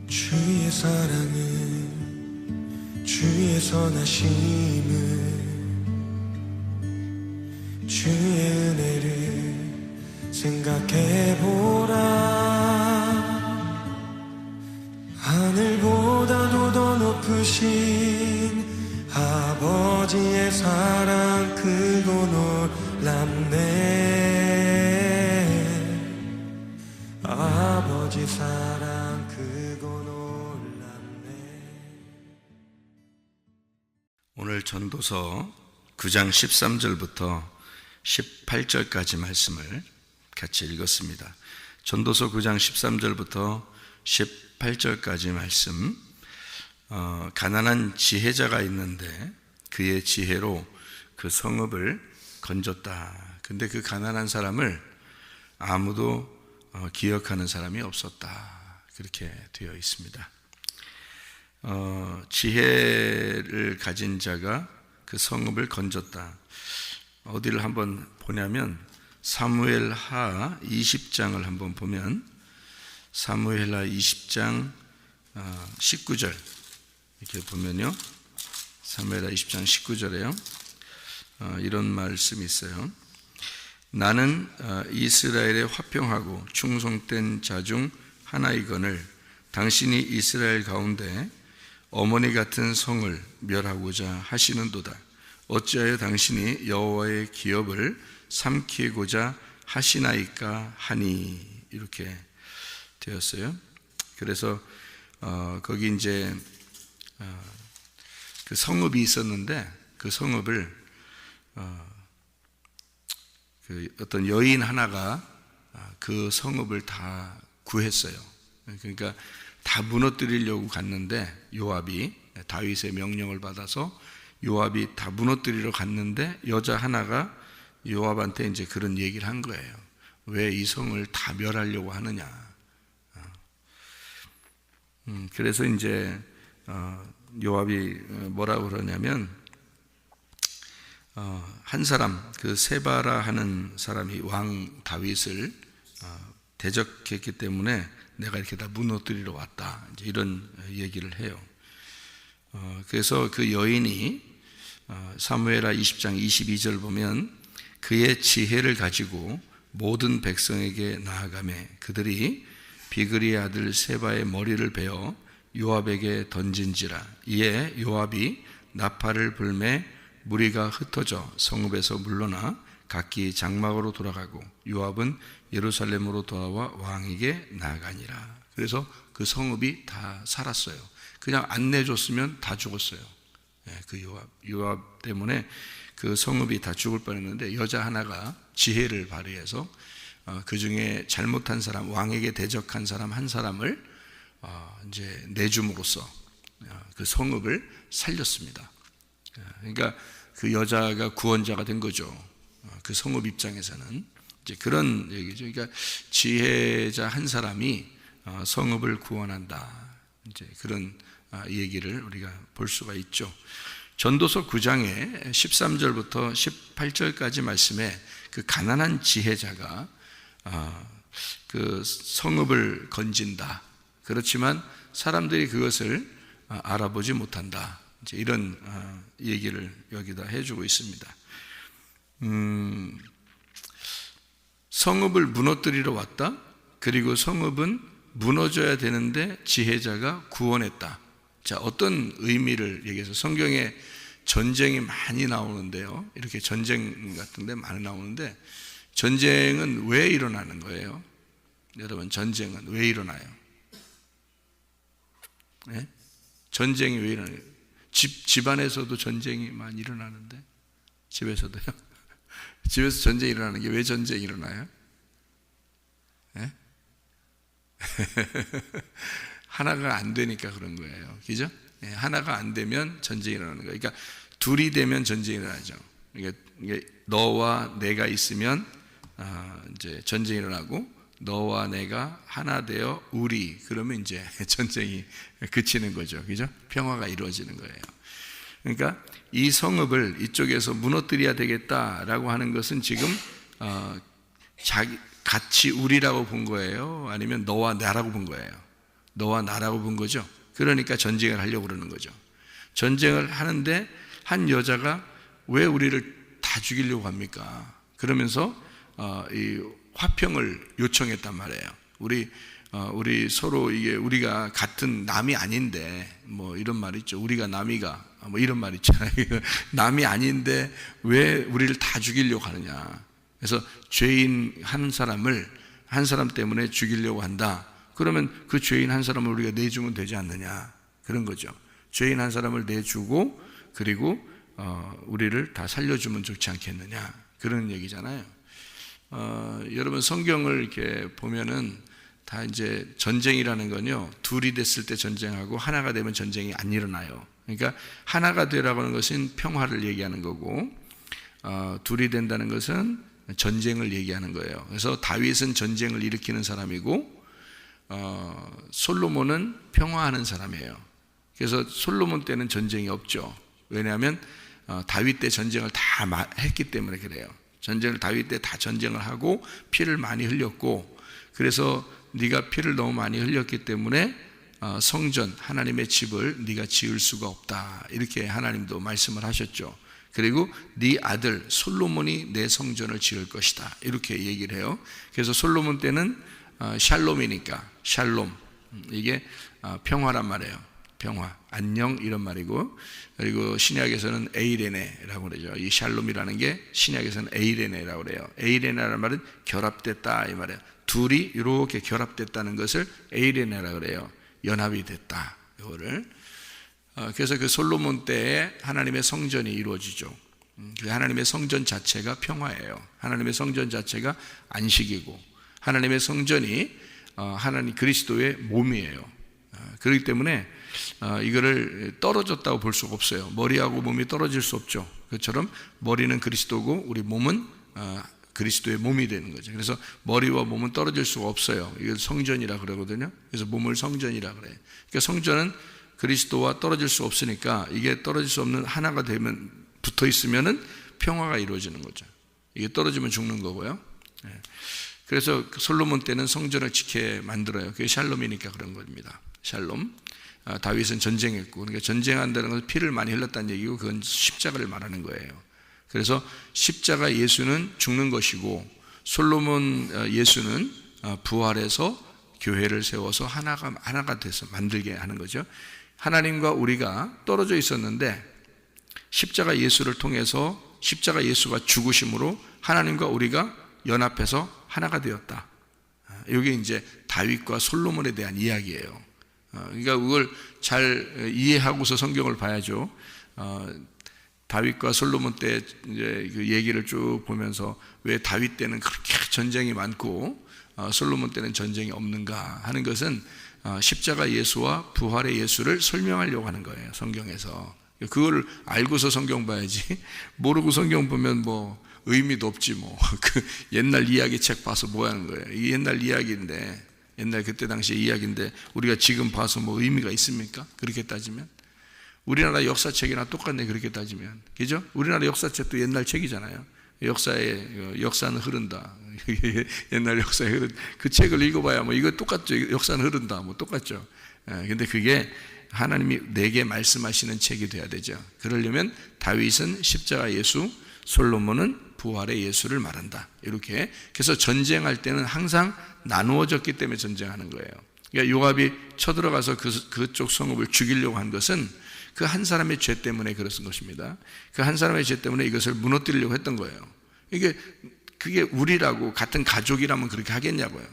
주의 사랑을, 주의 선하심을, 주의 은혜를 생각해보라. 하늘보다도 더 높으신 아버지의 사랑 크고 놀랍네. 아버지 사랑 크고 놀랍네. 오늘 전도서 9장 13절부터 18절까지 말씀을 같이 읽었습니다. 전도서 9장 13절부터 18절까지 말씀, 가난한 지혜자가 있는데 그의 지혜로 그 성읍을 건졌다. 근데 그 가난한 사람을 아무도 기억하는 사람이 없었다. 그렇게 되어 있습니다. 지혜를 가진 자가 그 성읍을 건졌다. 어디를 한번 보냐면 사무엘하 20장을 한번 보면 사무엘하 20장 19절 이렇게 보면요, 사무엘하 20장 19절에요 이런 말씀이 있어요. 나는 이스라엘에 화평하고 충성된 자 중 하나이거늘 당신이 이스라엘 가운데 어머니 같은 성을 멸하고자 하시는도다. 어찌하여 당신이 여호와의 기업을 삼키고자 하시나이까 하니. 이렇게 되었어요. 그래서 거기 이제 그 성읍이 있었는데 그 성읍을 그 어떤 여인 하나가 그 성읍을 다 구했어요. 그러니까 다 무너뜨리려고 갔는데 요압이 다윗의 명령을 받아서 요압이 다 무너뜨리러 갔는데 여자 하나가 요압한테 이제 그런 얘기를 한 거예요. 왜 이 성을 다 멸하려고 하느냐. 그래서 이제 요압이 뭐라고 그러냐면 한 사람, 그 세바라 하는 사람이 왕 다윗을 대적했기 때문에 내가 이렇게 다 무너뜨리러 왔다. 이제 이런 얘기를 해요. 그래서 그 여인이 사무엘하 20장 22절 보면 그의 지혜를 가지고 모든 백성에게 나아가매 그들이 비그리의 아들 세바의 머리를 베어 요압에게 던진지라. 이에 요압이 나팔을 불매 무리가 흩어져 성읍에서 물러나 각기 장막으로 돌아가고 요압은 예루살렘으로 돌아와 왕에게 나아가니라. 그래서 그 성읍이 다 살았어요. 그냥 안 내줬으면 다 죽었어요. 그 요압 때문에 그 성읍이 다 죽을 뻔했는데 여자 하나가 지혜를 발휘해서 그 중에 잘못한 사람, 왕에게 대적한 사람 한 사람을 이제 내줌으로써 그 성읍을 살렸습니다. 그러니까 그 여자가 구원자가 된 거죠. 그 성읍 입장에서는 이제 그런 얘기죠. 그러니까 지혜자 한 사람이 성읍을 구원한다. 이제 그런 얘기를 우리가 볼 수가 있죠. 전도서 9장의 13절부터 18절까지 말씀에 그 가난한 지혜자가 그 성읍을 건진다. 그렇지만 사람들이 그것을 알아보지 못한다. 이제 이런 얘기를 여기다 해주고 있습니다. 성읍을 무너뜨리러 왔다. 그리고 성읍은 무너져야 되는데 지혜자가 구원했다. 자, 어떤 의미를 얘기해서 성경에 전쟁이 많이 나오는데요. 이렇게 전쟁 같은 데 많이 나오는데 전쟁은 왜 일어나는 거예요? 여러분, 전쟁은 왜 일어나요? 네? 전쟁이 왜 일어나요? 집안에서도 전쟁이 많이 일어나는데, 집에서도요? 집에서 전쟁이 일어나는 게 왜 전쟁이 일어나요? 네? 하나가 안 되니까 그런 거예요. 그죠? 네, 하나가 안 되면 전쟁이 일어나는 거예요. 그러니까 둘이 되면 전쟁이 일어나죠. 그러니까 너와 내가 있으면 이제 전쟁이 일어나고, 너와 내가 하나 되어 우리, 그러면 이제 전쟁이 그치는 거죠. 그죠? 평화가 이루어지는 거예요. 그러니까 이 성읍을 이쪽에서 무너뜨려야 되겠다라고 하는 것은 지금 같이 우리라고 본 거예요? 아니면 너와 나라고 본 거예요? 너와 나라고 본 거죠. 그러니까 전쟁을 하려고 그러는 거죠. 전쟁을 하는데 한 여자가 왜 우리를 다 죽이려고 합니까? 그러면서 이 화평을 요청했단 말이에요. 우리 서로 이게 우리가 같은 남이 아닌데 뭐 이런 말 있죠. 우리가 남이가 뭐 이런 말 있잖아요. 남이 아닌데 왜 우리를 다 죽이려고 하느냐. 그래서 죄인 한 사람을 한 사람 때문에 죽이려고 한다. 그러면 그 죄인 한 사람을 우리가 내주면 되지 않느냐. 그런 거죠. 죄인 한 사람을 내주고 그리고 우리를 다 살려주면 좋지 않겠느냐. 그런 얘기잖아요. 여러분 성경을 이렇게 보면은 다 이제 전쟁이라는 건요, 둘이 됐을 때 전쟁하고 하나가 되면 전쟁이 안 일어나요. 그러니까 하나가 되라고 하는 것은 평화를 얘기하는 거고, 둘이 된다는 것은 전쟁을 얘기하는 거예요. 그래서 다윗은 전쟁을 일으키는 사람이고, 솔로몬은 평화하는 사람이에요. 그래서 솔로몬 때는 전쟁이 없죠. 왜냐하면 다윗 때 전쟁을 다 했기 때문에 그래요. 다윗 때 다 전쟁을 하고 피를 많이 흘렸고, 그래서 네가 피를 너무 많이 흘렸기 때문에 성전 하나님의 집을 네가 지을 수가 없다, 이렇게 하나님도 말씀을 하셨죠. 그리고 네 아들 솔로몬이 내 성전을 지을 것이다, 이렇게 얘기를 해요. 그래서 솔로몬 때는 샬롬이니까 샬롬, 이게 평화란 말이에요. 평화, 안녕 이런 말이고, 그리고 신약에서는 에이레네라고 그러죠. 이 샬롬이라는 게 신약에서는 에이레네라고 그래요. 에이레네라는 말은 결합됐다 이 말이에요. 둘이 이렇게 결합됐다는 것을 에이레네라고 그래요. 연합이 됐다, 이거를. 그래서 그 솔로몬 때에 하나님의 성전이 이루어지죠. 그 하나님의 성전 자체가 평화예요. 하나님의 성전 자체가 안식이고, 하나님의 성전이 하나님 그리스도의 몸이에요. 그렇기 때문에 이거를 떨어졌다고 볼 수가 없어요. 머리하고 몸이 떨어질 수 없죠. 그것처럼 머리는 그리스도고 우리 몸은 그리스도의 몸이 되는 거죠. 그래서 머리와 몸은 떨어질 수가 없어요. 이걸 성전이라 그러거든요. 그래서 몸을 성전이라 그래요. 그러니까 성전은 그리스도와 떨어질 수 없으니까, 이게 떨어질 수 없는 하나가 되면, 붙어 있으면은 평화가 이루어지는 거죠. 이게 떨어지면 죽는 거고요. 그래서 솔로몬 때는 성전을 지켜 만들어요. 그게 샬롬이니까 그런 겁니다. 샬롬. 다윗은 전쟁했고, 그러니까 전쟁한다는 것은 피를 많이 흘렸다는 얘기고, 그건 십자가를 말하는 거예요. 그래서 십자가 예수는 죽는 것이고, 솔로몬 예수는 부활해서 교회를 세워서 하나가 돼서 만들게 하는 거죠. 하나님과 우리가 떨어져 있었는데 십자가 예수를 통해서, 십자가 예수가 죽으심으로 하나님과 우리가 연합해서 하나가 되었다. 이게 이제 다윗과 솔로몬에 대한 이야기예요. 그러니까 그걸 잘 이해하고서 성경을 봐야죠. 다윗과 솔로몬 때 이제 그 얘기를 쭉 보면서 왜 다윗 때는 그렇게 전쟁이 많고 솔로몬 때는 전쟁이 없는가 하는 것은 십자가 예수와 부활의 예수를 설명하려고 하는 거예요, 성경에서. 그걸 알고서 성경 봐야지, 모르고 성경 보면 뭐 의미도 없지 뭐. 그 옛날 이야기 책 봐서 뭐 하는 거예요. 이게 옛날 이야기인데, 옛날 그때 당시의 이야기인데 우리가 지금 봐서 뭐 의미가 있습니까? 그렇게 따지면 우리나라 역사책이나 똑같네, 그렇게 따지면. 그죠? 우리나라 역사책도 옛날 책이잖아요. 역사는 흐른다. 옛날 역사에 흐른 그 책을 읽어봐야 뭐 이거 똑같죠. 역사는 흐른다, 뭐 똑같죠. 근데 그게 하나님이 내게 말씀하시는 책이 돼야 되죠. 그러려면 다윗은 십자가 예수, 솔로몬은 부활의 예수를 말한다, 이렇게. 그래서 전쟁할 때는 항상 나누어졌기 때문에 전쟁하는 거예요. 그러니까 요압이 쳐들어가서 그쪽 성읍을 죽이려고 한 것은 그 한 사람의 죄 때문에 그랬던 것입니다. 그 한 사람의 죄 때문에 이것을 무너뜨리려고 했던 거예요. 그게 우리라고 같은 가족이라면 그렇게 하겠냐고요.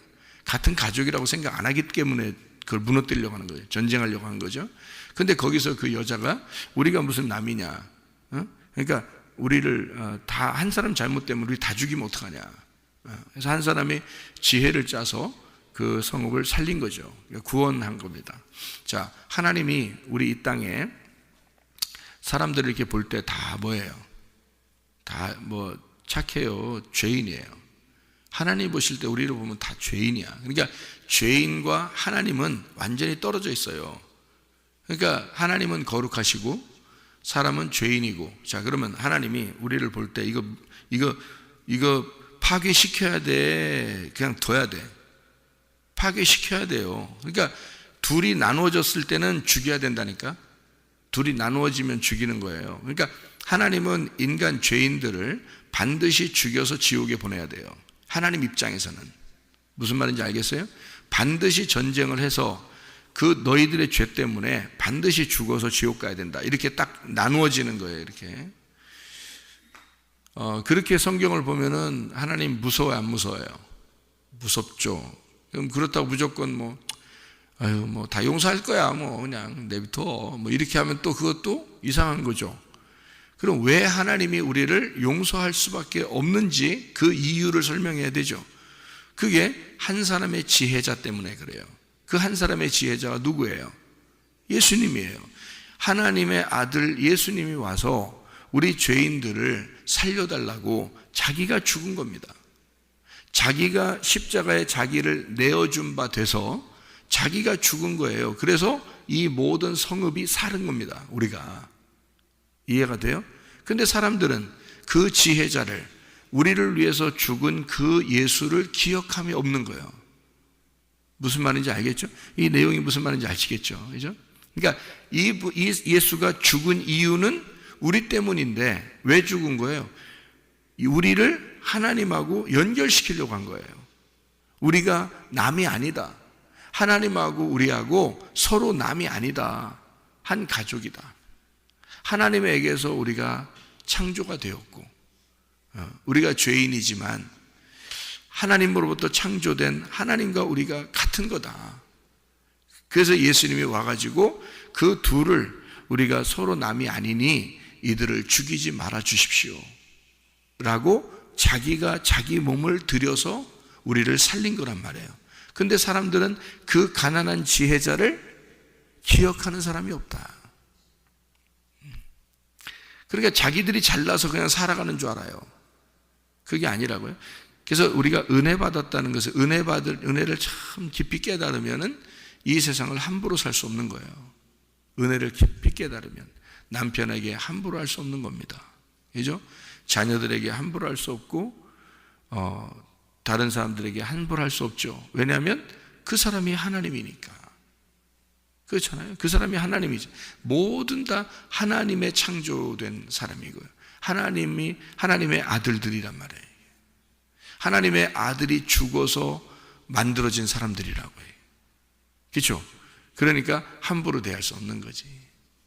같은 가족이라고 생각 안 하기 때문에 그걸 무너뜨리려고 하는 거예요. 전쟁하려고 하는 거죠. 근데 거기서 그 여자가 우리가 무슨 남이냐, 그러니까 우리를 다 한 사람 잘못 때문에 우리 다 죽이면 어떡하냐. 그래서 한 사람이 지혜를 짜서 그 성읍을 살린 거죠. 구원한 겁니다. 자, 하나님이 우리 이 땅에 사람들을 이렇게 볼 때 다 뭐예요? 다 뭐 착해요? 죄인이에요? 하나님 보실 때 우리를 보면 다 죄인이야. 그러니까 죄인과 하나님은 완전히 떨어져 있어요. 그러니까 하나님은 거룩하시고 사람은 죄인이고. 자, 그러면 하나님이 우리를 볼 때 이거 파괴시켜야 돼, 그냥 둬야 돼? 파괴시켜야 돼요. 그러니까 둘이 나누어졌을 때는 죽여야 된다니까. 둘이 나누어지면 죽이는 거예요. 그러니까 하나님은 인간 죄인들을 반드시 죽여서 지옥에 보내야 돼요. 하나님 입장에서는. 무슨 말인지 알겠어요? 반드시 전쟁을 해서 그 너희들의 죄 때문에 반드시 죽어서 지옥 가야 된다. 이렇게 딱 나누어지는 거예요. 이렇게. 그렇게 성경을 보면은 하나님 무서워요, 안 무서워요? 무섭죠. 그럼 그렇다고 무조건 다 용서할 거야. 그냥 내비둬. 이렇게 하면 또 그것도 이상한 거죠. 그럼 왜 하나님이 우리를 용서할 수밖에 없는지 그 이유를 설명해야 되죠. 그게 한 사람의 지혜자 때문에 그래요. 그 한 사람의 지혜자가 누구예요? 예수님이에요. 하나님의 아들 예수님이 와서 우리 죄인들을 살려달라고 자기가 죽은 겁니다. 자기가 십자가에 자기를 내어준 바 돼서 자기가 죽은 거예요. 그래서 이 모든 성읍이 사는 겁니다. 우리가. 이해가 돼요? 근데 사람들은 그 지혜자를, 우리를 위해서 죽은 그 예수를 기억함이 없는 거예요. 무슨 말인지 알겠죠? 이 내용이 무슨 말인지 아시겠죠? 그죠? 그러니까 이 예수가 죽은 이유는 우리 때문인데 왜 죽은 거예요? 우리를 하나님하고 연결시키려고 한 거예요. 우리가 남이 아니다. 하나님하고 우리하고 서로 남이 아니다. 한 가족이다. 하나님에게서 우리가 창조가 되었고, 우리가 죄인이지만 하나님으로부터 창조된 하나님과 우리가 같은 거다. 그래서 예수님이 와가지고 그 둘을 우리가 서로 남이 아니니 이들을 죽이지 말아 주십시오 라고 자기가 자기 몸을 들여서 우리를 살린 거란 말이에요. 근데 사람들은 그 가난한 지혜자를 기억하는 사람이 없다. 그러니까 자기들이 잘나서 그냥 살아가는 줄 알아요. 그게 아니라고요. 그래서 우리가 은혜 받았다는 것을, 은혜를 참 깊이 깨달으면은 이 세상을 함부로 살 수 없는 거예요. 은혜를 깊이 깨달으면 남편에게 함부로 할 수 없는 겁니다. 그죠? 자녀들에게 함부로 할 수 없고, 다른 사람들에게 함부로 할 수 없죠. 왜냐하면 그 사람이 하나님이니까. 그렇잖아요. 그 사람이 하나님이죠. 모든 다 하나님의 창조된 사람이고요. 하나님의 아들들이란 말이에요. 하나님의 아들이 죽어서 만들어진 사람들이라고 해요. 그렇죠? 그러니까 함부로 대할 수 없는 거지.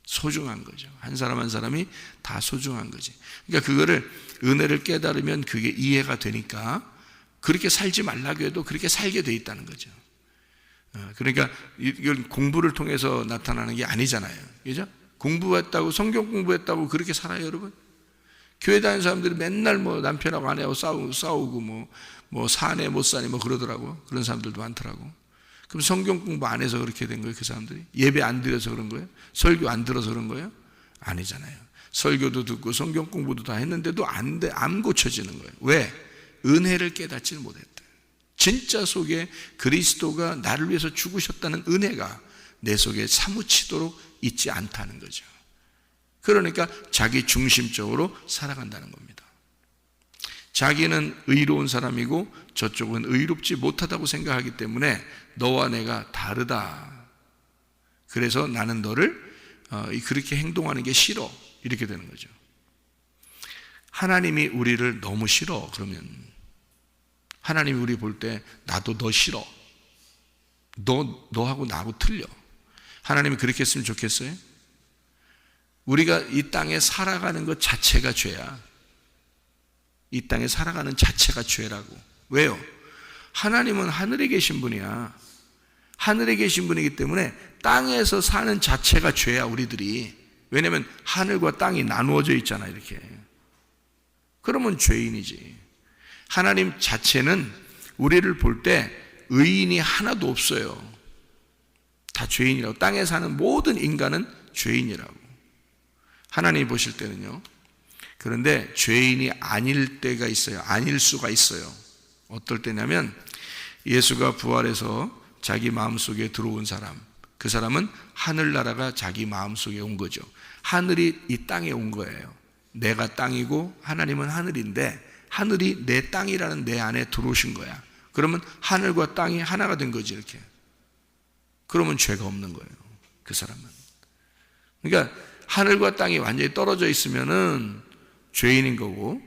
소중한 거죠. 한 사람 한 사람이 다 소중한 거지. 그러니까 그거를 은혜를 깨달으면 그게 이해가 되니까 그렇게 살지 말라고 해도 그렇게 살게 돼 있다는 거죠. 그러니까 이건 공부를 통해서 나타나는 게 아니잖아요. 그죠? 공부했다고, 성경 공부했다고 그렇게 살아요, 여러분? 교회 다니는 사람들이 맨날 남편하고 아내하고 싸우고 사내 못 사니 그러더라고. 그런 사람들도 많더라고. 그럼 성경 공부 안 해서 그렇게 된 거예요, 그 사람들이? 예배 안 드려서 그런 거예요? 설교 안 들어서 그런 거예요? 아니잖아요. 설교도 듣고 성경 공부도 다 했는데도 안 고쳐지는 거예요. 왜? 은혜를 깨닫지를 못했다. 진짜 속에 그리스도가 나를 위해서 죽으셨다는 은혜가 내 속에 사무치도록 있지 않다는 거죠. 그러니까 자기 중심적으로 살아간다는 겁니다. 자기는 의로운 사람이고 저쪽은 의롭지 못하다고 생각하기 때문에 너와 내가 다르다. 그래서 나는 너를 그렇게 행동하는 게 싫어. 이렇게 되는 거죠. 하나님이 우리를 너무 싫어. 그러면 하나님이 우리 볼 때 나도 너 싫어. 너하고 나하고 틀려. 하나님이 그렇게 했으면 좋겠어요? 우리가 이 땅에 살아가는 것 자체가 죄야. 이 땅에 살아가는 자체가 죄라고. 왜요? 하나님은 하늘에 계신 분이야. 하늘에 계신 분이기 때문에 땅에서 사는 자체가 죄야, 우리들이. 왜냐하면 하늘과 땅이 나누어져 있잖아, 이렇게. 그러면 죄인이지. 하나님 자체는 우리를 볼 때 의인이 하나도 없어요. 다 죄인이라고. 땅에 사는 모든 인간은 죄인이라고. 하나님이 보실 때는요. 그런데 죄인이 아닐 때가 있어요. 아닐 수가 있어요. 어떨 때냐면 예수가 부활해서 자기 마음속에 들어온 사람, 그 사람은 하늘나라가 자기 마음속에 온 거죠. 하늘이 이 땅에 온 거예요. 내가 땅이고 하나님은 하늘인데 하늘이 내 땅이라는 내 안에 들어오신 거야. 그러면 하늘과 땅이 하나가 된 거지, 이렇게. 그러면 죄가 없는 거예요. 그 사람은. 그러니까 하늘과 땅이 완전히 떨어져 있으면은 죄인인 거고,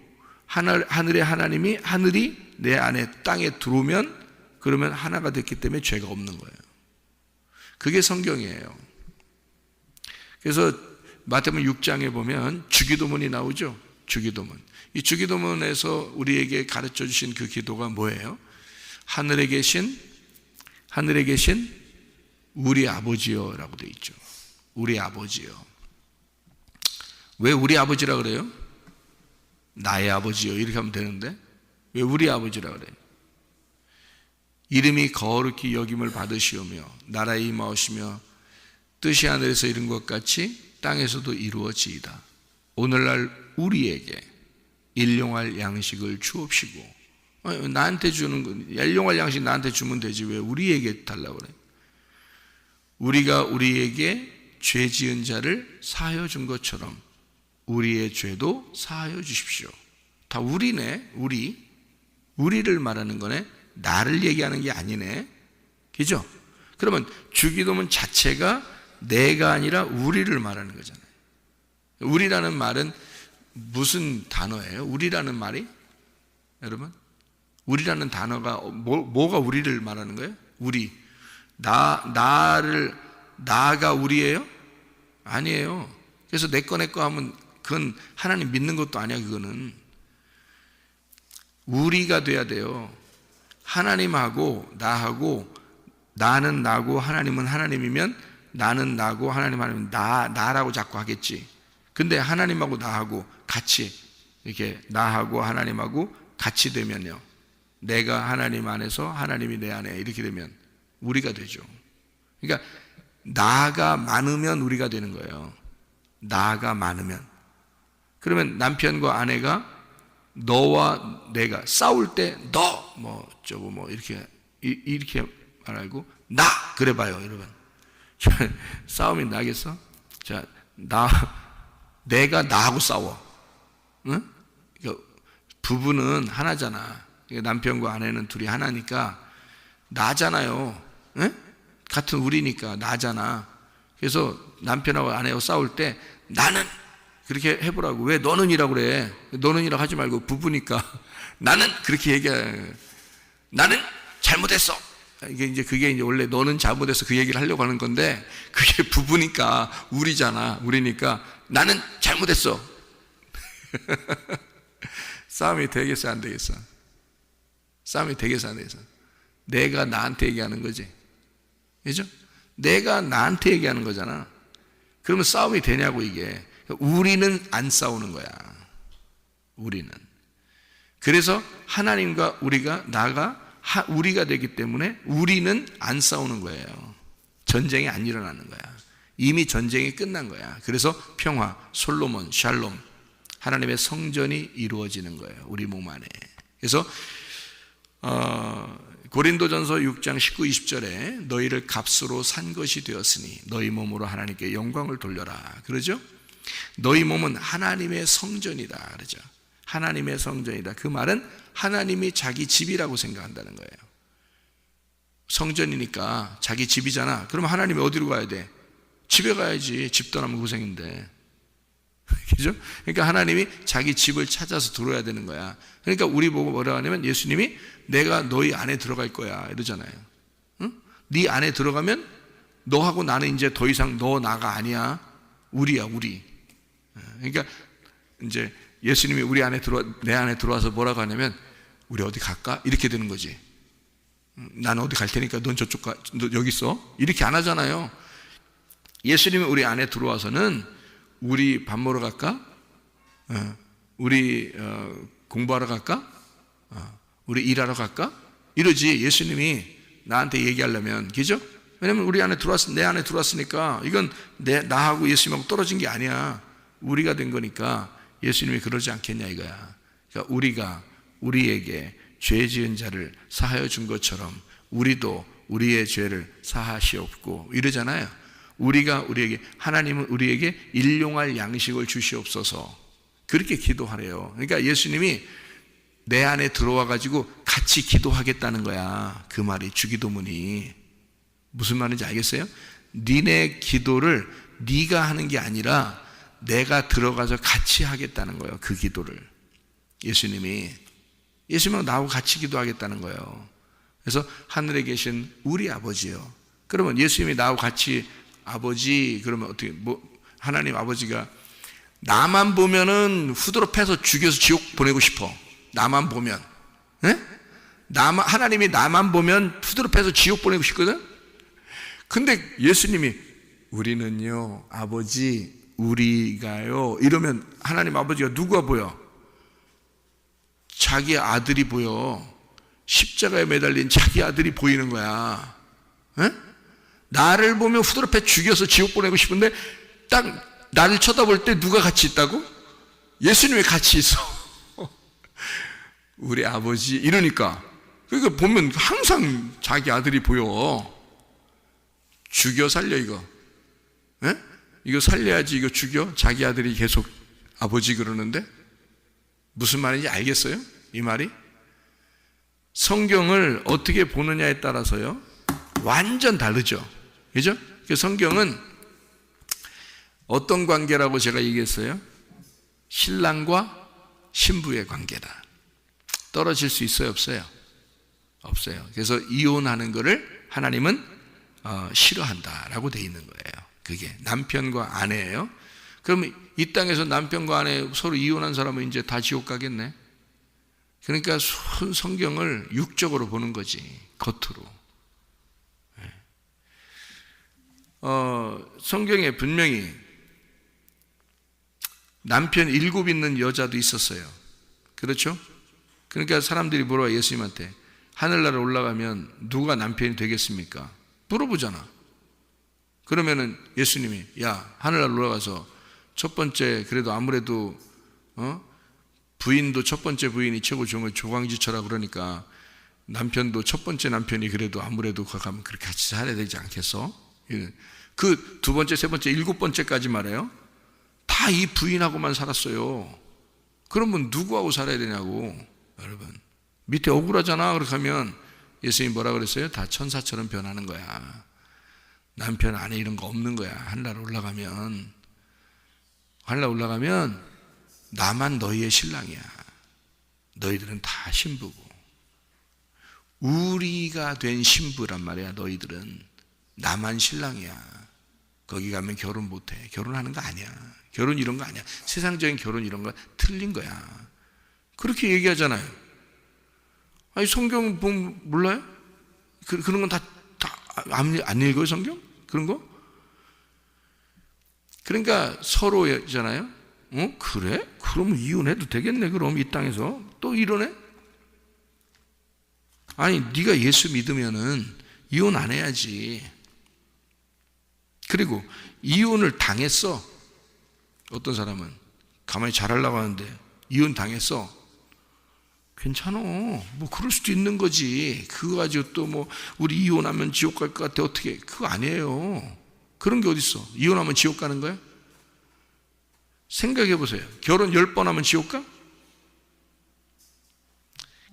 하늘의 하나님이 하늘이 내 안에 땅에 들어오면 그러면 하나가 됐기 때문에 죄가 없는 거예요. 그게 성경이에요. 그래서 마태복음 6장에 보면 주기도문이 나오죠. 주기도문. 이 주기도문에서 우리에게 가르쳐 주신 그 기도가 뭐예요? 하늘에 계신 우리 아버지요 라고 되어 있죠. 우리 아버지요. 왜 우리 아버지라 그래요? 나의 아버지요 이렇게 하면 되는데 왜 우리 아버지라 그래요? 이름이 거룩히 여김을 받으시오며 나라에 임하오시며 뜻이 하늘에서 이룬 것 같이 땅에서도 이루어지이다. 오늘날 우리에게 일용할 양식을 주옵시고. 나한테 주는 거, 일용할 양식 나한테 주면 되지 왜 우리에게 달라고 그래? 우리가 우리에게 죄 지은 자를 사하여 준 것처럼 우리의 죄도 사하여 주십시오. 다 우리네. 우리를 말하는 거네. 나를 얘기하는 게 아니네. 그죠? 그러면 주기도문 자체가 내가 아니라 우리를 말하는 거잖아요. 우리라는 말은 무슨 단어예요? 우리라는 말이? 여러분? 우리라는 단어가 뭐가 우리를 말하는 거예요? 우리. 나가 우리예요? 아니에요. 그래서 내 거 하면 그건 하나님 믿는 것도 아니야. 그거는 우리가 돼야 돼요. 하나님하고 나하고, 나는 나고 하나님은 하나님이면 나는 나고 하나님은 나라고 자꾸 하겠지. 근데 하나님하고 나하고 같이 이렇게 나하고 하나님하고 같이 되면요, 내가 하나님 안에서 하나님이 내 안에 이렇게 되면 우리가 되죠. 그러니까 나가 많으면 우리가 되는 거예요. 나가 많으면. 그러면 남편과 아내가 너와 내가 싸울 때 너 뭐 저거 뭐 이렇게 말하고 나 그래 봐요, 여러분. 싸움이 나겠어? 자, 내가 나하고 싸워. 응? 그러니까 부부는 하나잖아. 그러니까 남편과 아내는 둘이 하나니까 나잖아요. 응? 같은 우리니까 나잖아. 그래서 남편하고 아내하고 싸울 때 나는 그렇게 해보라고. 왜 너는이라고 그래? 너는이라고 하지 말고 부부니까 나는 그렇게 얘기해. 나는 잘못했어. 그게 이제 원래 너는 잘못해서 그 얘기를 하려고 하는 건데, 그게 부부니까 우리잖아. 우리니까 나는 잘못했어. 싸움이 되겠어, 안 되겠어? 싸움이 되겠어, 안 되겠어? 내가 나한테 얘기하는 거지. 그죠? 내가 나한테 얘기하는 거잖아. 그러면 싸움이 되냐고, 이게. 우리는 안 싸우는 거야. 우리는. 그래서 하나님과 우리가 되기 때문에 우리는 안 싸우는 거예요. 전쟁이 안 일어나는 거야. 이미 전쟁이 끝난 거야. 그래서 평화, 솔로몬, 샬롬, 하나님의 성전이 이루어지는 거예요. 우리 몸 안에. 그래서 고린도전서 6장 19, 20절에 너희를 값으로 산 것이 되었으니 너희 몸으로 하나님께 영광을 돌려라. 그러죠? 너희 몸은 하나님의 성전이다. 그러죠? 하나님의 성전이다. 그 말은 하나님이 자기 집이라고 생각한다는 거예요. 성전이니까 자기 집이잖아. 그럼 하나님이 어디로 가야 돼? 집에 가야지. 집 떠나면 고생인데. 그죠? 그러니까 하나님이 자기 집을 찾아서 들어야 되는 거야. 그러니까 우리 보고 뭐라 하냐면 예수님이 내가 너희 안에 들어갈 거야 이러잖아요. 응? 네 안에 들어가면 너하고 나는 이제 더 이상 너 나가 아니야. 우리야, 우리. 그러니까 이제 예수님이 내 안에 들어와서 뭐라고 하냐면 우리 어디 갈까? 이렇게 되는 거지. 나는 어디 갈 테니까 넌 저쪽 가, 너 여기 있어. 이렇게 안 하잖아요. 예수님이 우리 안에 들어와서는 우리 밥 먹으러 갈까? 우리 공부하러 갈까? 우리 일하러 갈까? 이러지. 예수님이 나한테 얘기하려면. 그죠? 왜냐면 내 안에 들어왔으니까 이건 나하고 예수님하고 떨어진 게 아니야. 우리가 된 거니까 예수님이 그러지 않겠냐 이거야. 그러니까 우리가 우리에게 죄 지은 자를 사하여 준 것처럼 우리도 우리의 죄를 사하시옵고 이러잖아요. 하나님은 우리에게 일용할 양식을 주시옵소서. 그렇게 기도하래요. 그러니까 예수님이 내 안에 들어와 가지고 같이 기도하겠다는 거야. 그 말이 주기도문이. 무슨 말인지 알겠어요? 니네 기도를 네가 하는 게 아니라 내가 들어가서 같이 하겠다는 거예요. 그 기도를 예수님하고 나하고 같이 기도하겠다는 거예요. 그래서 하늘에 계신 우리 아버지요. 그러면 예수님이 나하고 같이 아버지, 그러면 어떻게, 하나님 아버지가 나만 보면은 후드로 패서 죽여서 지옥 보내고 싶어. 나만 보면. 하나님이 나만 보면 후드로 패서 지옥 보내고 싶거든? 근데 예수님이 우리는요, 아버지, 우리가요, 이러면 하나님 아버지가 누가 보여? 자기 아들이 보여. 십자가에 매달린 자기 아들이 보이는 거야. 나를 보면 후드로 패 죽여서 지옥 보내고 싶은데 딱 나를 쳐다볼 때 누가 같이 있다고? 예수님이 같이 있어. 우리 아버지 이러니까. 그러니까 보면 항상 자기 아들이 보여. 죽여 살려 이거. 이거 살려야지 이거 죽여. 자기 아들이 계속 아버지 그러는데 무슨 말인지 알겠어요? 이 말이? 성경을 어떻게 보느냐에 따라서요 완전 다르죠. 그죠? 그 성경은 어떤 관계라고 제가 얘기했어요? 신랑과 신부의 관계다. 떨어질 수 있어요? 없어요? 없어요. 그래서 이혼하는 것을 하나님은 싫어한다라고 돼 있는 거예요. 그게 남편과 아내예요. 그러면 이 땅에서 남편과 아내 서로 이혼한 사람은 이제 다 지옥 가겠네. 그러니까 성경을 육적으로 보는 거지, 겉으로. 성경에 분명히 남편 7 있는 여자도 있었어요. 그렇죠? 그러니까 사람들이 물어봐요, 예수님한테. 하늘나라 올라가면 누가 남편이 되겠습니까? 물어보잖아. 그러면은 예수님이, 야, 하늘나라 올라가서 첫 번째, 그래도 아무래도 부인도 첫 번째 부인이 최고 좋은 걸 조광지처라 그러니까 남편도 첫 번째 남편이 그래도 아무래도 가면 그렇게 같이 살아야 되지 않겠어? 그 두 번째, 세 번째, 7번째까지 말해요. 다 이 부인하고만 살았어요. 그러면 누구하고 살아야 되냐고, 여러분. 밑에 억울하잖아. 그렇게 하면 예수님이 뭐라 그랬어요? 다 천사처럼 변하는 거야. 남편, 아내 이런 거 없는 거야. 하늘나라 올라가면 나만 너희의 신랑이야. 너희들은 다 신부고. 우리가 된 신부란 말이야. 너희들은 나만 신랑이야. 거기 가면 결혼 못해. 결혼하는 거 아니야. 결혼 이런 거 아니야. 세상적인 결혼 이런 거 틀린 거야. 그렇게 얘기하잖아요. 아니 성경 보면 몰라요? 그런 건 다 안 읽어요, 성경? 그런 거? 그러니까 서로잖아요. 그래? 그러면 이혼해도 되겠네. 그럼 이 땅에서 또 이러네? 아니 네가 예수 믿으면은 이혼 안 해야지. 그리고 이혼을 당했어. 어떤 사람은 가만히 잘하려고 하는데 이혼 당했어. 괜찮아. 뭐 그럴 수도 있는 거지. 그거 가지고 또 뭐 우리 이혼하면 지옥 갈 것 같아. 어떻게? 그거 아니에요. 그런 게 어딨어. 이혼하면 지옥 가는 거야? 생각해 보세요. 결혼 10번 하면 지옥 가?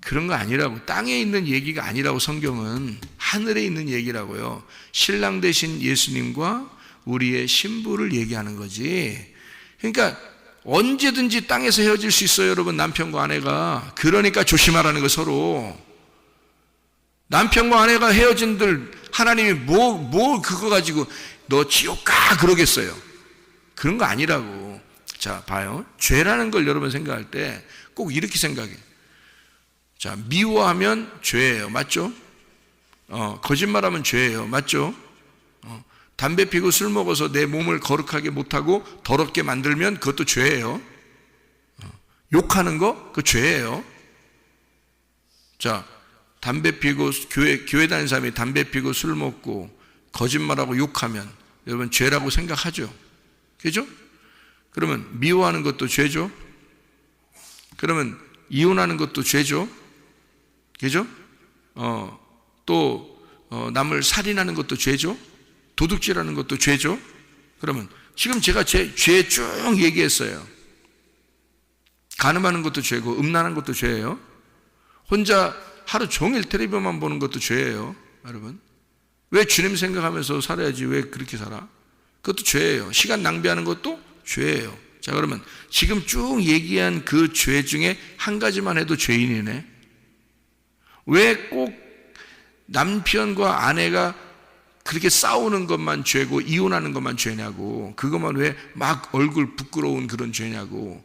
그런 거 아니라고. 땅에 있는 얘기가 아니라고. 성경은 하늘에 있는 얘기라고요. 신랑 되신 예수님과 우리의 신부를 얘기하는 거지. 그러니까 언제든지 땅에서 헤어질 수 있어요, 여러분. 남편과 아내가. 그러니까 조심하라는 거. 서로 남편과 아내가 헤어진들 하나님이 뭐 그거 가지고 너 지옥 가 그러겠어요? 그런 거 아니라고. 자, 봐요. 죄라는 걸 여러분 생각할 때 꼭 이렇게 생각해. 자, 미워하면 죄예요. 맞죠? 거짓말하면 죄예요. 맞죠? 담배 피고 술 먹어서 내 몸을 거룩하게 못하고 더럽게 만들면 그것도 죄예요. 욕하는 거, 그거 죄예요. 자, 담배 피고 교회 다니는 사람이 담배 피고 술 먹고 거짓말하고 욕하면 여러분 죄라고 생각하죠. 그죠? 그러면 미워하는 것도 죄죠. 그러면 이혼하는 것도 죄죠. 그죠? 또 남을 살인하는 것도 죄죠. 도둑질하는 것도 죄죠. 그러면 지금 제가 죄 쭉 얘기했어요. 간음하는 것도 죄고 음란하는 것도 죄예요. 혼자 하루 종일 텔레비전만 보는 것도 죄예요, 여러분. 왜 주님 생각하면서 살아야지 왜 그렇게 살아? 그것도 죄예요. 시간 낭비하는 것도 죄예요. 자, 그러면 지금 쭉 얘기한 그 죄 중에 한 가지만 해도 죄인이네. 왜 꼭 남편과 아내가 그렇게 싸우는 것만 죄고 이혼하는 것만 죄냐고. 그것만 왜 막 얼굴 부끄러운 그런 죄냐고.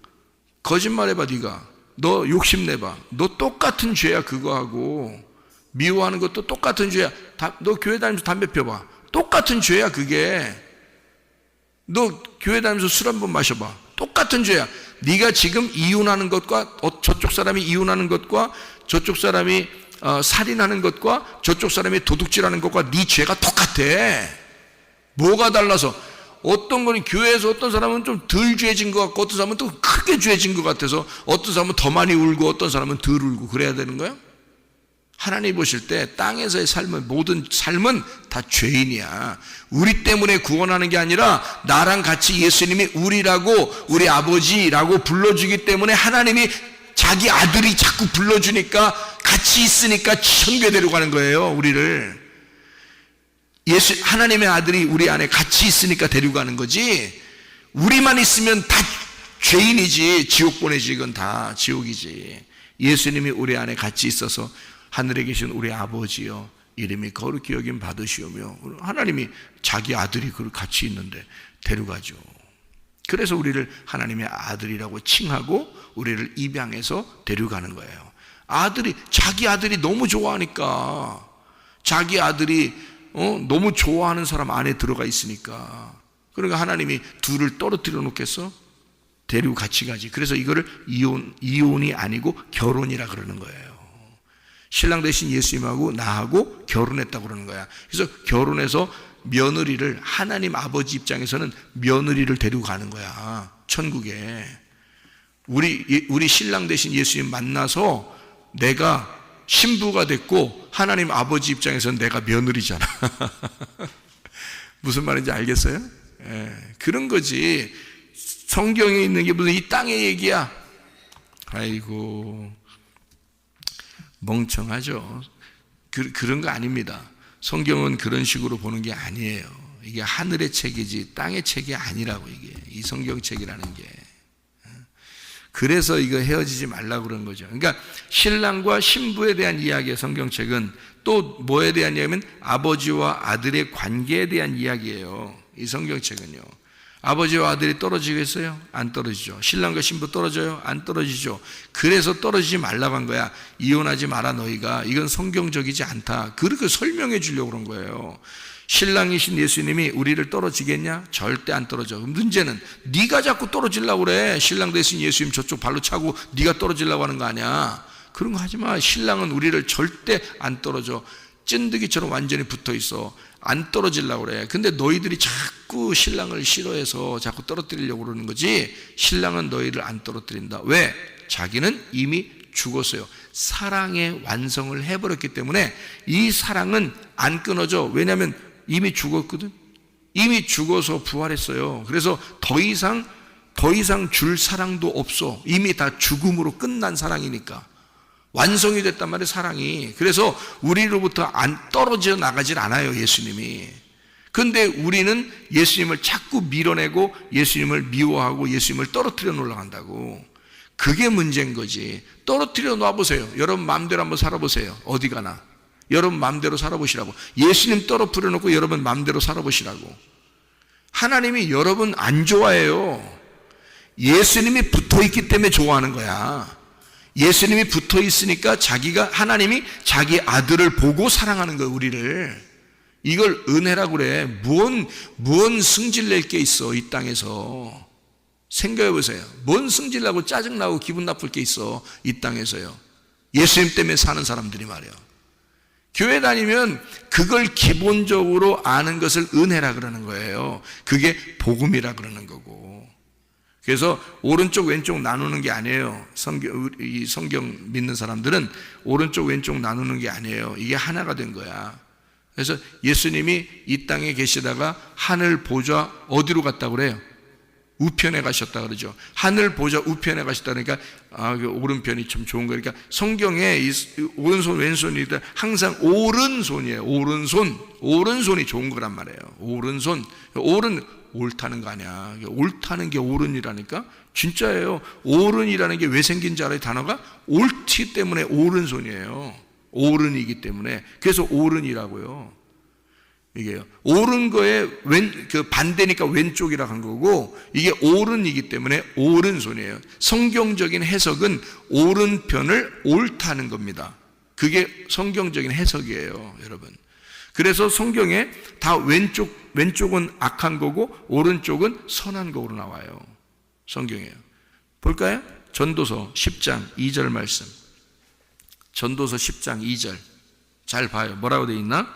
거짓말해봐 네가. 너 욕심내봐. 너 똑같은 죄야 그거하고. 미워하는 것도 똑같은 죄야. 너 교회 다니면서 담배 펴봐. 똑같은 죄야 그게. 너 교회 다니면서 술 한번 마셔봐. 똑같은 죄야. 네가 지금 이혼하는 것과 저쪽 사람이 이혼하는 것과 저쪽 사람이 살인하는 것과 저쪽 사람이 도둑질하는 것과 네 죄가 똑같아. 뭐가 달라서? 어떤 거는 교회에서 어떤 사람은 좀 덜 죄진 것 같고 어떤 사람은 또 크게 죄진 것 같아서 어떤 사람은 더 많이 울고 어떤 사람은 덜 울고 그래야 되는 거야? 하나님 보실 때 땅에서의 삶은 모든 삶은 다 죄인이야. 우리 때문에 구원하는 게 아니라 나랑 같이 예수님이 우리라고 우리 아버지라고 불러주기 때문에 하나님이 자기 아들이 자꾸 불러주니까 같이 있으니까 천국에 데려가는 거예요. 우리를 하나님의 아들이 우리 안에 같이 있으니까 데려가는 거지. 우리만 있으면 다 죄인이지. 지옥 보내지. 이건 다 지옥이지. 예수님이 우리 안에 같이 있어서 하늘에 계신 우리 아버지여 이름이 거룩히 여김 받으시오며 하나님이 자기 아들이 그걸 같이 있는데 데려가죠. 그래서 우리를 하나님의 아들이라고 칭하고 우리를 입양해서 데려가는 거예요. 자기 아들이 너무 좋아하니까 자기 아들이 너무 좋아하는 사람 안에 들어가 있으니까 그러니까 하나님이 둘을 떨어뜨려 놓겠어? 데리고 같이 가지. 그래서 이거를 이혼이 아니고 결혼이라 그러는 거예요. 신랑 대신 예수님하고 나하고 결혼했다고 그러는 거야. 그래서 결혼해서 며느리를 하나님 아버지 입장에서는 며느리를 데리고 가는 거야. 천국에. 우리 신랑 대신 예수님 만나서 내가 신부가 됐고 하나님 아버지 입장에서는 내가 며느리잖아. 무슨 말인지 알겠어요? 그런 거지. 성경에 있는 게 무슨 이 땅의 얘기야. 아이고 멍청하죠. 그런 거 아닙니다. 성경은 그런 식으로 보는 게 아니에요. 이게 하늘의 책이지 땅의 책이 아니라고. 이게 이 성경책이라는 게. 그래서 이거 헤어지지 말라고 그런 거죠. 그러니까 신랑과 신부에 대한 이야기의 성경책은 또 뭐에 대한 이야기냐면 아버지와 아들의 관계에 대한 이야기예요. 이 성경책은요. 아버지와 아들이 떨어지겠어요? 안 떨어지죠. 신랑과 신부 떨어져요? 안 떨어지죠. 그래서 떨어지지 말라고 한 거야. 이혼하지 마라 너희가. 이건 성경적이지 않다. 그렇게 설명해 주려고 그런 거예요. 신랑이신 예수님이 우리를 떨어지겠냐? 절대 안 떨어져. 문제는 네가 자꾸 떨어지려고 그래. 신랑 대신 예수님 저쪽 발로 차고 네가 떨어지려고 하는 거 아니야. 그런 거 하지 마. 신랑은 우리를 절대 안 떨어져. 찐득이처럼 완전히 붙어 있어. 안 떨어지려고 그래. 근데 너희들이 자꾸 신랑을 싫어해서 자꾸 떨어뜨리려고 그러는 거지. 신랑은 너희를 안 떨어뜨린다. 왜? 자기는 이미 죽었어요. 사랑의 완성을 해버렸기 때문에 이 사랑은 안 끊어져. 왜냐하면 이미 죽었거든. 이미 죽어서 부활했어요. 그래서 더 이상 줄 사랑도 없어. 이미 다 죽음으로 끝난 사랑이니까. 완성이 됐단 말이에요, 사랑이. 그래서 우리로부터 안 떨어져 나가질 않아요, 예수님이. 근데 우리는 예수님을 자꾸 밀어내고 예수님을 미워하고 예수님을 떨어뜨려 놓으려고 한다고. 그게 문제인 거지. 떨어뜨려 놔보세요. 여러분 마음대로 한번 살아보세요. 어디 가나. 여러분 마음대로 살아보시라고. 예수님 떨어뜨려 놓고 여러분 마음대로 살아보시라고. 하나님이 여러분 안 좋아해요. 예수님이 붙어있기 때문에 좋아하는 거야. 예수님이 붙어 있으니까 하나님이 자기 아들을 보고 사랑하는 거예요, 우리를. 이걸 은혜라고 그래. 뭔 승질 낼 게 있어, 이 땅에서. 생각해 보세요. 뭔 승질 나고 짜증나고 기분 나쁠 게 있어, 이 땅에서요. 예수님 때문에 사는 사람들이 말이에요. 교회 다니면 그걸 기본적으로 아는 것을 은혜라 그러는 거예요. 그게 복음이라 그러는 거고. 그래서 오른쪽 왼쪽 나누는 게 아니에요. 이 성경 믿는 사람들은 오른쪽 왼쪽 나누는 게 아니에요. 이게 하나가 된 거야. 그래서 예수님이 이 땅에 계시다가 하늘 보좌 어디로 갔다고 그래요? 우편에 가셨다 그러죠. 하늘 보좌 우편에 가셨다 그러니까 그 오른편이 참 좋은 거니까 성경에 이 오른손 왼손이 항상 오른손이에요. 오른손이 좋은 거란 말이에요. 오른손, 옳다는 거 아니야. 옳다는 게 오른이라니까. 진짜예요. 오른이라는 게 왜 생긴 줄 알아요? 단어가 옳기 때문에 오른손이에요. 오른이기 때문에. 그래서 오른이라고요. 이게요. 옳은 거에 그 반대니까 왼쪽이라고 한 거고, 이게 오른이기 때문에 오른손이에요. 성경적인 해석은 오른편을 옳다는 겁니다. 그게 성경적인 해석이에요, 여러분. 그래서 성경에 다 왼쪽은 악한 거고 오른쪽은 선한 거로 나와요. 성경에요. 볼까요? 전도서 10장 2절 말씀. 전도서 10장 2절. 잘 봐요. 뭐라고 되어 있나?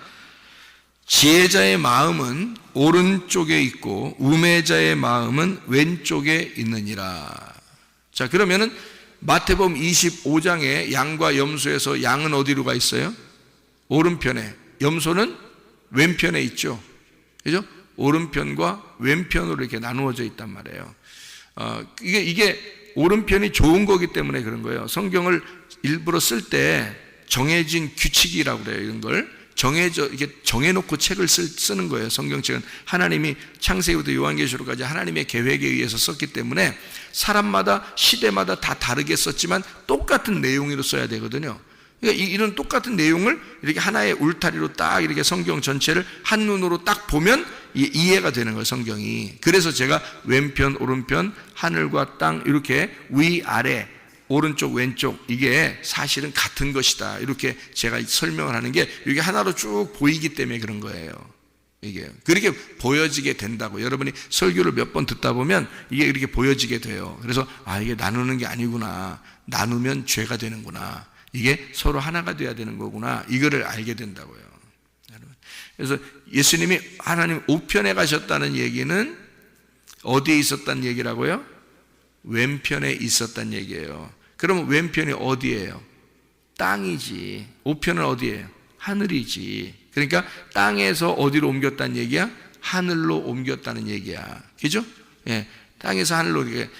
지혜자의 마음은 오른쪽에 있고 우매자의 마음은 왼쪽에 있느니라. 자, 그러면은 마태복음 25장에 양과 염소에서 양은 어디로 가 있어요? 오른편에. 염소는 왼편에 있죠. 그죠? 오른편과 왼편으로 이렇게 나누어져 있단 말이에요. 이게 오른편이 좋은 거기 때문에 그런 거예요. 성경을 일부러 쓸 때 정해진 규칙이라고 그래요. 이런 걸 이게 정해놓고 책을 쓰는 거예요. 성경책은 하나님이 창세기부터 요한계시록까지 하나님의 계획에 의해서 썼기 때문에 사람마다 시대마다 다 다르게 썼지만 똑같은 내용으로 써야 되거든요. 그러니까 이런 똑같은 내용을 이렇게 하나의 울타리로 딱 이렇게 성경 전체를 한눈으로 딱 보면 이해가 되는 거예요, 성경이. 그래서 제가 왼편, 오른편, 하늘과 땅 이렇게 위아래, 오른쪽, 왼쪽 이게 사실은 같은 것이다. 이렇게 제가 설명을 하는 게 이게 하나로 쭉 보이기 때문에 그런 거예요. 이게 그렇게 보여지게 된다고. 여러분이 설교를 몇 번 듣다 보면 이게 이렇게 보여지게 돼요. 그래서 이게 나누는 게 아니구나. 나누면 죄가 되는구나. 이게 서로 하나가 돼야 되는 거구나. 이거를 알게 된다고요. 그래서 예수님이 하나님 우편에 가셨다는 얘기는 어디에 있었다는 얘기라고요? 왼편에 있었다는 얘기예요. 그러면 왼편이 어디예요? 땅이지. 우편은 어디예요? 하늘이지. 그러니까 땅에서 어디로 옮겼다는 얘기야? 하늘로 옮겼다는 얘기야. 그죠? 예. 땅에서 하늘로 이렇게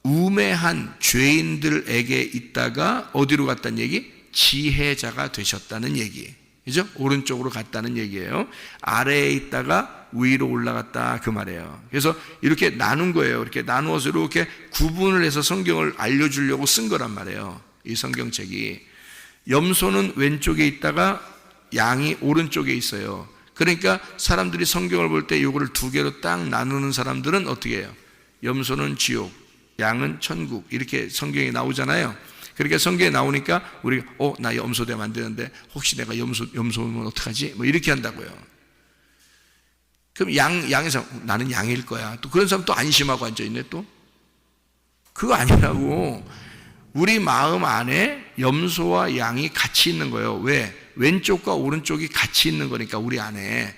우매한 죄인들에게 있다가 어디로 갔다는 얘기? 지혜자가 되셨다는 얘기. 그죠? 오른쪽으로 갔다는 얘기예요. 아래에 있다가 위로 올라갔다 그 말이에요. 그래서 이렇게 나눈 거예요. 이렇게 나누어서 이렇게 구분을 해서 성경을 알려주려고 쓴 거란 말이에요. 이 성경책이. 염소는 왼쪽에 있다가 양이 오른쪽에 있어요. 그러니까 사람들이 성경을 볼 때 이거를 두 개로 딱 나누는 사람들은 어떻게 해요? 염소는 지옥, 양은 천국 이렇게 성경에 나오잖아요. 그러니까 성경에 나오니까 우리가 나 염소 되면 안 되는데 혹시 내가 염소면 어떡하지? 뭐 이렇게 한다고요. 그럼 양에서 나는 양일 거야. 또 그런 사람 또 안심하고 앉아있네 또. 그거 아니라고. 우리 마음 안에 염소와 양이 같이 있는 거예요. 왜? 왼쪽과 오른쪽이 같이 있는 거니까 우리 안에.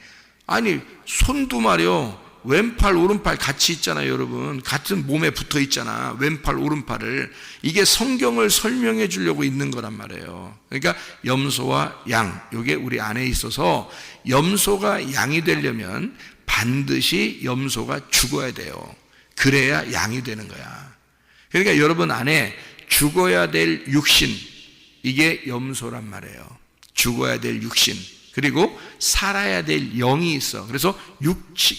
아니 손도 말이요. 왼팔 오른팔 같이 있잖아요, 여러분. 같은 몸에 붙어 있잖아. 왼팔 오른팔을. 이게 성경을 설명해 주려고 있는 거란 말이에요. 그러니까 염소와 양, 이게 우리 안에 있어서 염소가 양이 되려면 반드시 염소가 죽어야 돼요. 그래야 양이 되는 거야. 그러니까 여러분 안에 죽어야 될 육신, 이게 염소란 말이에요. 죽어야 될 육신. 그리고 살아야 될 영이 있어. 그래서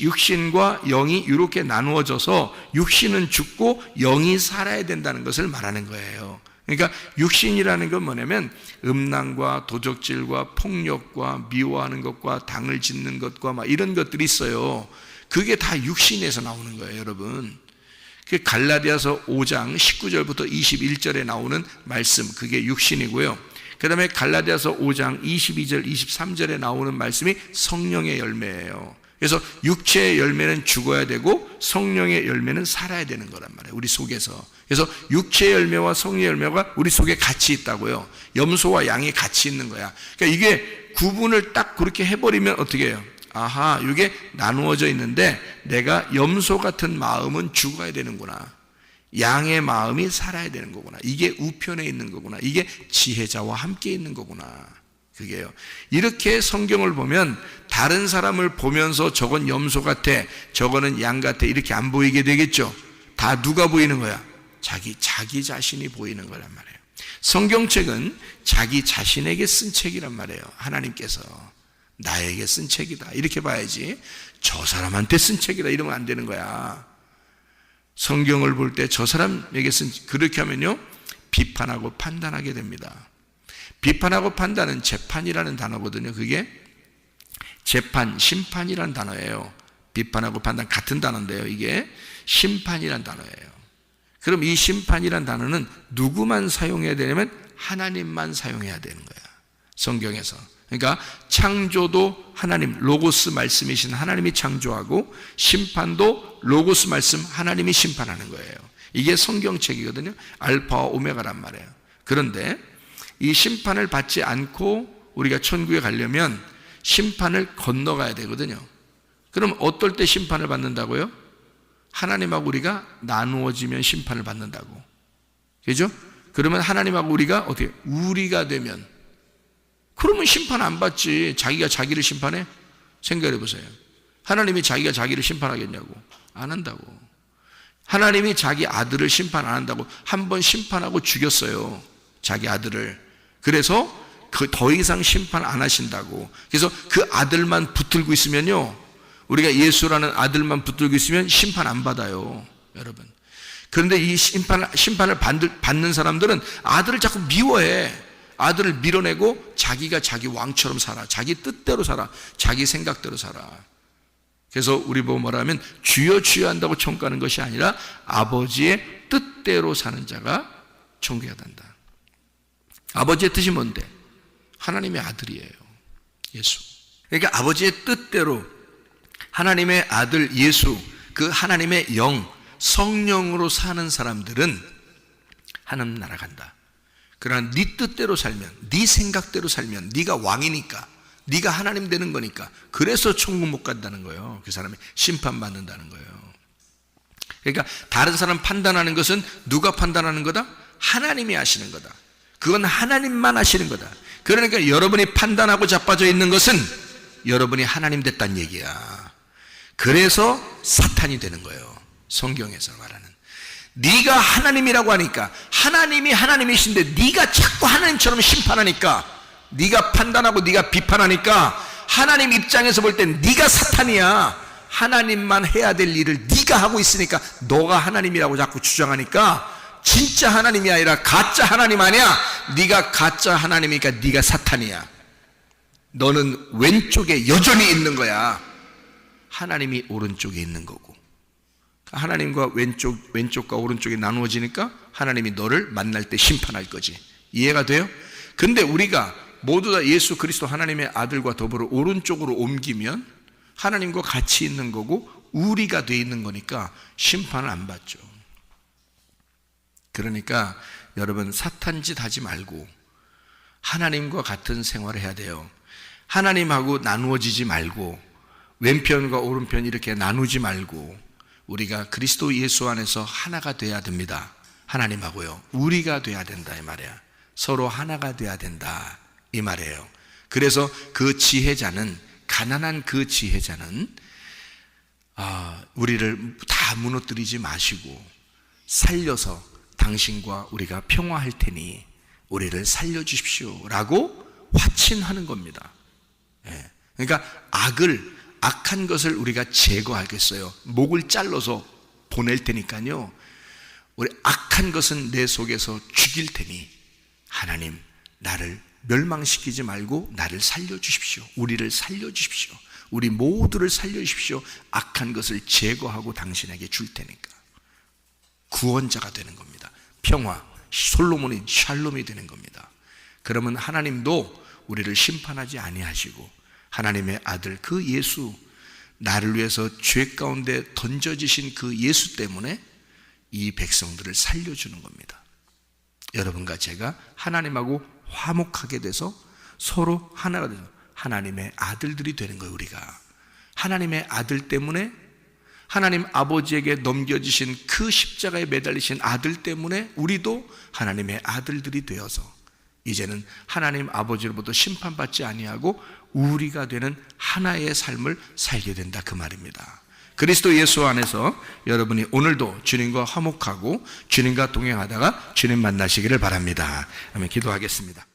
육신과 영이 이렇게 나누어져서 육신은 죽고 영이 살아야 된다는 것을 말하는 거예요. 그러니까 육신이라는 건 뭐냐면 음란과 도적질과 폭력과 미워하는 것과 당을 짓는 것과 막 이런 것들이 있어요. 그게 다 육신에서 나오는 거예요, 여러분. 그 갈라디아서 5장 19절부터 21절에 나오는 말씀, 그게 육신이고요. 그 다음에 갈라디아서 5장 22절 23절에 나오는 말씀이 성령의 열매예요. 그래서 육체의 열매는 죽어야 되고 성령의 열매는 살아야 되는 거란 말이에요, 우리 속에서. 그래서 육체의 열매와 성령의 열매가 우리 속에 같이 있다고요. 염소와 양이 같이 있는 거야. 그러니까 이게 구분을 딱 그렇게 해버리면 어떻게 해요? 아하, 이게 나누어져 있는데 내가 염소 같은 마음은 죽어야 되는구나. 양의 마음이 살아야 되는 거구나. 이게 우편에 있는 거구나. 이게 지혜자와 함께 있는 거구나. 그게요. 이렇게 성경을 보면 다른 사람을 보면서 저건 염소 같아, 저거는 양 같아 이렇게 안 보이게 되겠죠. 다 누가 보이는 거야? 자기 자신이 보이는 거란 말이에요. 성경책은 자기 자신에게 쓴 책이란 말이에요. 하나님께서 나에게 쓴 책이다 이렇게 봐야지, 저 사람한테 쓴 책이다 이러면 안 되는 거야. 성경을 볼 때 저 사람에게 쓴, 그렇게 하면요 비판하고 판단하게 됩니다. 비판하고 판단은 재판이라는 단어거든요. 그게 재판, 심판이라는 단어예요. 비판하고 판단 같은 단어인데요, 이게 심판이라는 단어예요. 그럼 이 심판이라는 단어는 누구만 사용해야 되냐면 하나님만 사용해야 되는 거야, 성경에서. 그러니까 창조도 하나님, 로고스 말씀이신 하나님이 창조하고, 심판도 로고스 말씀 하나님이 심판하는 거예요. 이게 성경책이거든요. 알파와 오메가란 말이에요. 그런데 이 심판을 받지 않고 우리가 천국에 가려면 심판을 건너가야 되거든요. 그럼 어떨 때 심판을 받는다고요? 하나님하고 우리가 나누어지면 심판을 받는다고. 그죠? 그러면 하나님하고 우리가 어떻게 우리가 되면, 그러면 심판 안 받지. 자기가 자기를 심판해? 생각해 보세요. 하나님이 자기가 자기를 심판하겠냐고. 안 한다고. 하나님이 자기 아들을 심판 안 한다고. 한 번 심판하고 죽였어요, 자기 아들을. 그래서 더 이상 심판 안 하신다고. 그래서 그 아들만 붙들고 있으면요, 우리가 예수라는 아들만 붙들고 있으면 심판 안 받아요, 여러분. 그런데 이 심판을 받는 사람들은 아들을 자꾸 미워해. 아들을 밀어내고 자기가 자기 왕처럼 살아, 자기 뜻대로 살아, 자기 생각대로 살아. 그래서 우리 보고 뭐라면 주여 주여 한다고 천국 가는 것이 아니라 아버지의 뜻대로 사는 자가 천국에 간다. 아버지의 뜻이 뭔데? 하나님의 아들이에요, 예수. 그러니까 아버지의 뜻대로 하나님의 아들 예수, 그 하나님의 영, 성령으로 사는 사람들은 하나님 나라 간다. 그러나 네 뜻대로 살면, 네 생각대로 살면, 네가 왕이니까, 네가 하나님 되는 거니까, 그래서 천국 못 간다는 거예요. 그 사람이 심판받는다는 거예요. 그러니까 다른 사람 판단하는 것은 누가 판단하는 거다? 하나님이 하시는 거다. 그건 하나님만 하시는 거다. 그러니까 여러분이 판단하고 자빠져 있는 것은 여러분이 하나님 됐다는 얘기야. 그래서 사탄이 되는 거예요, 성경에서 말하는. 네가 하나님이라고 하니까, 하나님이 하나님이신데 네가 자꾸 하나님처럼 심판하니까, 네가 판단하고 네가 비판하니까 하나님 입장에서 볼 땐 네가 사탄이야. 하나님만 해야 될 일을 네가 하고 있으니까 너가 하나님이라고 자꾸 주장하니까 진짜 하나님이 아니라 가짜 하나님 아니야. 네가 가짜 하나님이니까 네가 사탄이야. 너는 왼쪽에 여전히 있는 거야. 하나님이 오른쪽에 있는 거고. 하나님과 왼쪽과 오른쪽이 나누어지니까 하나님이 너를 만날 때 심판할 거지. 이해가 돼요? 근데 우리가 모두 다 예수 그리스도 하나님의 아들과 더불어 오른쪽으로 옮기면 하나님과 같이 있는 거고 우리가 돼 있는 거니까 심판을 안 받죠. 그러니까 여러분, 사탄짓 하지 말고 하나님과 같은 생활을 해야 돼요. 하나님하고 나누어지지 말고, 왼편과 오른편 이렇게 나누지 말고 우리가 그리스도 예수 안에서 하나가 돼야 됩니다. 하나님하고요, 우리가 돼야 된다 이 말이야. 서로 하나가 돼야 된다 이 말이에요. 그래서 그 지혜자는, 가난한 그 지혜자는 우리를 다 무너뜨리지 마시고 살려서 당신과 우리가 평화할 테니 우리를 살려주십시오 라고 화친하는 겁니다. 그러니까 악한 것을 우리가 제거하겠어요. 목을 잘라서 보낼 테니까요, 우리 악한 것은 내 속에서 죽일 테니 하나님, 나를 멸망시키지 말고 나를 살려주십시오. 우리를 살려주십시오. 우리 모두를 살려주십시오. 악한 것을 제거하고 당신에게 줄 테니까. 구원자가 되는 겁니다. 평화, 솔로몬이 샬롬이 되는 겁니다. 그러면 하나님도 우리를 심판하지 아니하시고 하나님의 아들 그 예수, 나를 위해서 죄 가운데 던져지신 그 예수 때문에 이 백성들을 살려주는 겁니다. 여러분과 제가 하나님하고 화목하게 돼서 서로 하나가 돼서 하나님의 아들들이 되는 거예요. 우리가 하나님의 아들 때문에, 하나님 아버지에게 넘겨지신 그 십자가에 매달리신 아들 때문에 우리도 하나님의 아들들이 되어서 이제는 하나님 아버지로부터 심판받지 아니하고 우리가 되는 하나의 삶을 살게 된다, 그 말입니다. 그리스도 예수 안에서 여러분이 오늘도 주님과 화목하고 주님과 동행하다가 주님 만나시기를 바랍니다. 아멘. 기도하겠습니다.